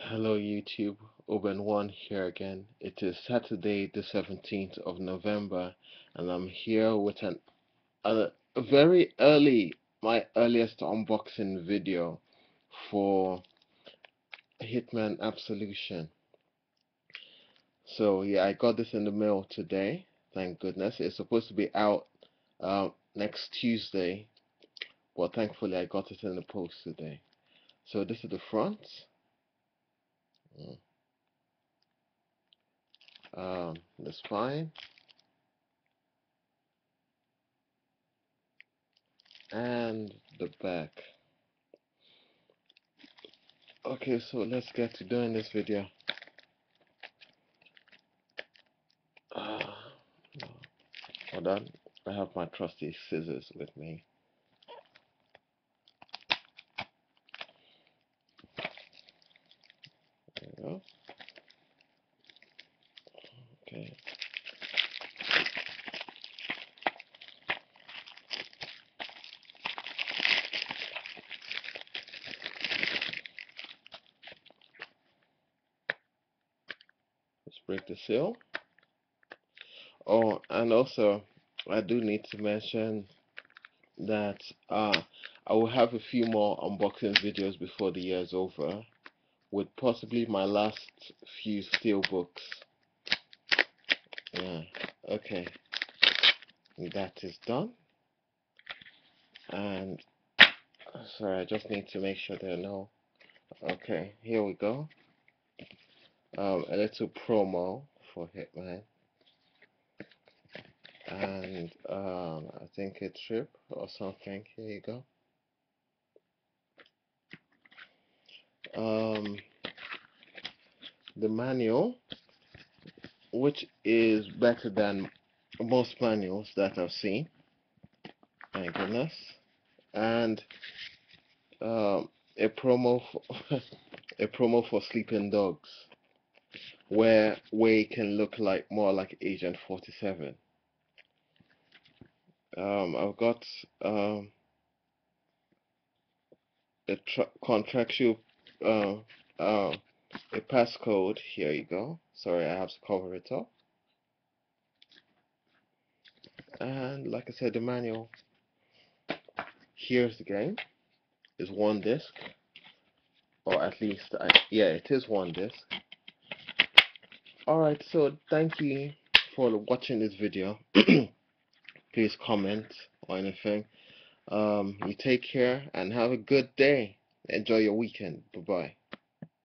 Hello YouTube, Oben1 here again. It is Saturday the 17th of November and I'm here with a very my earliest unboxing video for Hitman Absolution. So yeah, I got this in the mail today, thank goodness. It's supposed to be out next Tuesday, but thankfully I got it in the post today. So this is the front. That's fine. And the back. Okay, so let's get to doing this video. Uh, Hold on, I have my trusty scissors with me. There we go. Okay. Let's break the seal. Oh, and also, I do need to mention that I will have a few more unboxing videos before the year is over, with possibly my last few steel books. Yeah, okay, that is done. And sorry, I just need to make sure there are no. Okay, here we go. A little promo for Hitman, and I think a trip or something. Here you go. The manual, which is better than most manuals that I've seen. Thank goodness. And a promo for a promo for sleeping dogs, where Way can look like more like Agent 47. I've got a contractual a passcode. Here you go. Sorry, I have to cover it up. And like I said, the manual. Here's the game. Is one disc, or at least yeah, it is one disc. Alright, so thank you for watching this video. Please comment or anything. You take care and have a good day. Enjoy your weekend. Bye bye.